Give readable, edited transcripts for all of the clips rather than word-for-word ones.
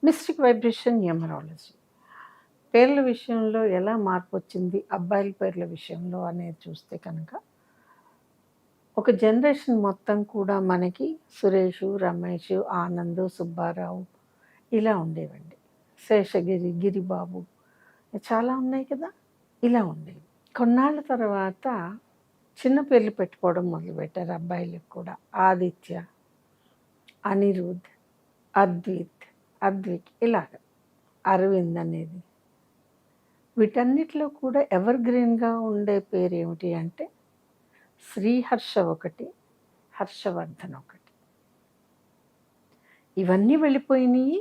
Mystic vibration numerology పేర్ల విషయంలో ఎలా మార్పు వచ్చింది అబ్బాయిల పేర్ల విషయంలో అనేది చూస్తే కనుక ఒక జనరేషన్ మొత్తం కూడా మనకి సురేష్, రమేష్, ఆనంద్, సుబ్బారావు ఇలా ఉండేవండి. శేషగిరి, గిరిబాబు చాలా ఉన్నాయి కదా, ఇలా ఉండేవి. కొన్నాళ్ళ తర్వాత చిన్న పేర్లు పెట్టుకోవడం మొదలుపెట్టారు అబ్బాయిలకు కూడా. ఆదిత్య, అనిరుద్, అద్విక్ ఇలాగ, అరవింద్ అనేది. వీటన్నిటిలో కూడా ఎవర్ గ్రీన్గా ఉండే పేరు ఏమిటి అంటే శ్రీహర్ష ఒకటి, హర్షవర్ధన్ ఒకటి. ఇవన్నీ వెళ్ళిపోయినాయి.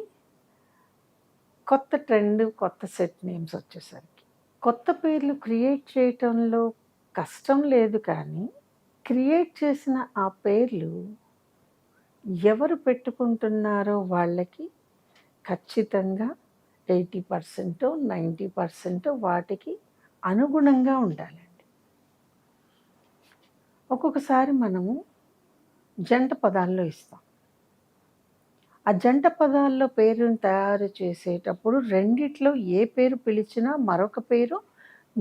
కొత్త ట్రెండ్, కొత్త సెట్ నేమ్స్ వచ్చేసరికి కొత్త పేర్లు క్రియేట్ చేయటంలో కష్టం లేదు, కానీ క్రియేట్ చేసిన ఆ పేర్లు ఎవరు పెట్టుకుంటున్నారో వాళ్ళకి ఖచ్చితంగా 80% 90% వాటికి అనుగుణంగా ఉండాలండి. ఒక్కొక్కసారి మనము జంట పదాల్లో ఇస్తాం. ఆ జంట పదాల్లో పేరును తయారు చేసేటప్పుడు రెండిట్లో ఏ పేరు పిలిచినా మరొక పేరు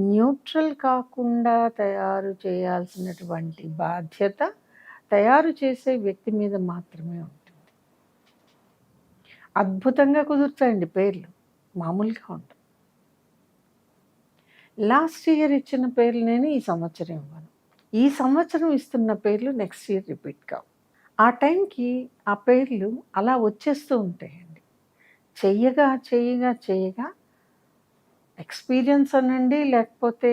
న్యూట్రల్ కాకుండా తయారు చేయాల్సినటువంటి బాధ్యత తయారు చేసే వ్యక్తి మీద మాత్రమే ఉంటుంది. అద్భుతంగా కుదురుతాయండి పేర్లు, మామూలుగా ఉంటుంది. లాస్ట్ ఇయర్ ఇచ్చిన పేర్లు నేను ఈ సంవత్సరం ఇవ్వను. ఈ సంవత్సరం ఇస్తున్న పేర్లు నెక్స్ట్ ఇయర్ రిపీట్ కావు. ఆ టైంకి ఆ పేర్లు అలా వచ్చేస్తూ ఉంటాయండి. చెయ్యగా ఎక్స్పీరియన్స్ అనండి, లేకపోతే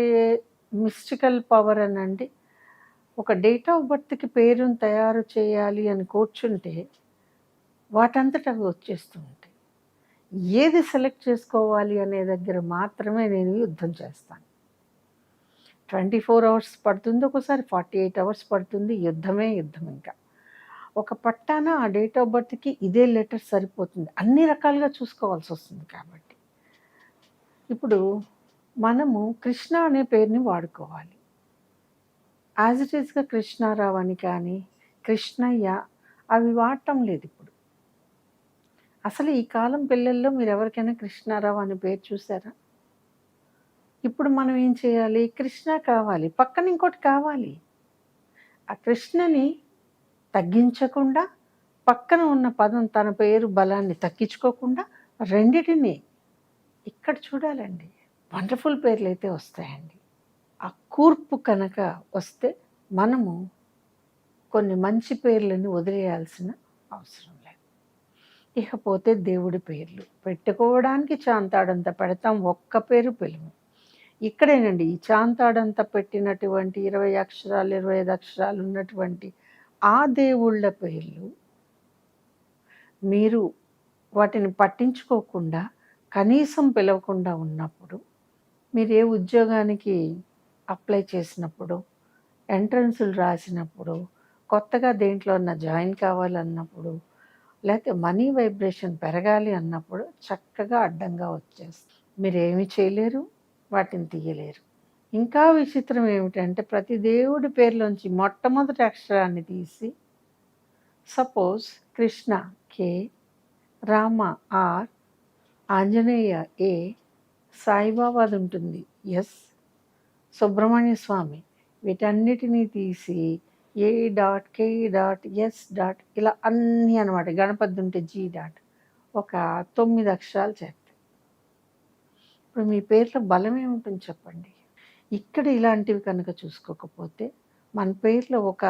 మిస్టికల్ పవర్ అనండి, ఒక డేట్ ఆఫ్ బర్త్కి పేరును తయారు చేయాలి అని కూర్చుంటే వాటంతట అవి వచ్చేస్తూ ఉంటాయి. ఏది సెలెక్ట్ చేసుకోవాలి అనే దగ్గర మాత్రమే నేను యుద్ధం చేస్తాను. 24 hours పడుతుంది, ఒకసారి 48 hours పడుతుంది. యుద్ధం. ఇంకా ఒక పట్టాన ఆ డేట్ ఆఫ్ బర్త్కి ఇదే లెటర్ సరిపోతుంది. అన్ని రకాలుగా చూసుకోవాల్సి వస్తుంది. కాబట్టి ఇప్పుడు మనము కృష్ణ అనే పేరుని వాడుకోవాలి. యాజ్ ఇట్ ఈస్గా కృష్ణారావు అని కానీ కృష్ణయ్య అవి వాడటం లేదు ఇప్పుడు. అసలు ఈ కాలం పిల్లల్లో మీరు ఎవరికైనా కృష్ణారావు అనే పేరు చూసారా? ఇప్పుడు మనం ఏం చేయాలి? కృష్ణ కావాలి, పక్కన ఇంకోటి కావాలి. ఆ కృష్ణని తగ్గించకుండా, పక్కన ఉన్న పదం తన పేరు బలాన్ని తగ్గించుకోకుండా రెండిటిని ఇక్కడ చూడాలండి. వండర్ఫుల్ పేర్లు అయితే వస్తాయండి. ఆ కూర్పు కనుక వస్తే మనము కొన్ని మంచి పేర్లని వదిలేయాల్సిన అవసరం లేదు. ఇకపోతే దేవుడి పేర్లు పెట్టుకోవడానికి చాంతాడంత పెడతాం, ఒక్క పేరు పిలుము. ఇక్కడేనండి ఈ చాంతాడంత పెట్టినటువంటి 20 అక్షరాలు 25 అక్షరాలు ఉన్నటువంటి ఆ దేవుళ్ళ పేర్లు మీరు వాటిని పట్టించుకోకుండా కనీసం పిలవకుండా ఉన్నప్పుడు, మీరు ఏ ఉద్యోగానికి అప్లై చేసినప్పుడు, ఎంట్రన్సులు రాసినప్పుడు, కొత్తగా దేంట్లో జాయిన్ కావాలన్నప్పుడు, లేకపోతే మనీ వైబ్రేషన్ పెరగాలి అన్నప్పుడు చక్కగా అడ్డంగా వచ్చేస్తుంది. మీరేమి చేయలేరు, వాటిని తీయలేరు. ఇంకా విచిత్రం ఏమిటంటే ప్రతి దేవుడి పేర్లోంచి మొట్టమొదటి అక్షరాన్ని తీసి, suppose Krishna K, Rama R, Anjaneya A, సాయిబాబాది ఉంటుంది ఎస్, సుబ్రహ్మణ్య స్వామి వీటన్నిటినీ తీసి A dot K dot S dot ఇలా అన్నీ అనమాట. గణపతి ఉంటే జీ డాట్ ఒక 9 అక్షరాలు చేస్తాయి. ఇప్పుడు మీ పేర్లో బలం ఏముంటుంది చెప్పండి? ఇక్కడ ఇలాంటివి కనుక చూసుకోకపోతే మన పేర్లో ఒక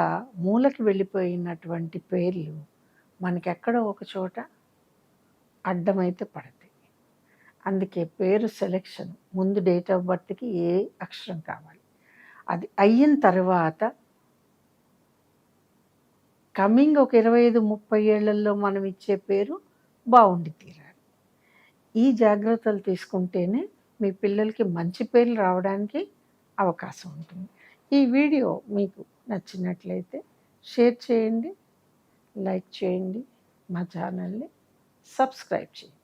మూలకి వెళ్ళిపోయినటువంటి పేర్లు మనకెక్కడో ఒక చోట అడ్డమైతే పడతాయి. అందుకే పేరు సెలెక్షన్ ముందు డేట్ ఆఫ్ బర్త్కి ఏ అక్షరం కావాలి, అది అయిన తర్వాత కమింగ్ ఒక 25-30 ఏళ్లలో మనం ఇచ్చే పేరు బాగుండి తీరాలి. ఈ జాగ్రత్తలు తీసుకుంటేనే మీ పిల్లలకి మంచి పేర్లు రావడానికి అవకాశం ఉంటుంది. ఈ వీడియో మీకు నచ్చినట్లయితే షేర్ చేయండి, లైక్ చేయండి, మా ఛానల్ని సబ్స్క్రైబ్ చేయండి.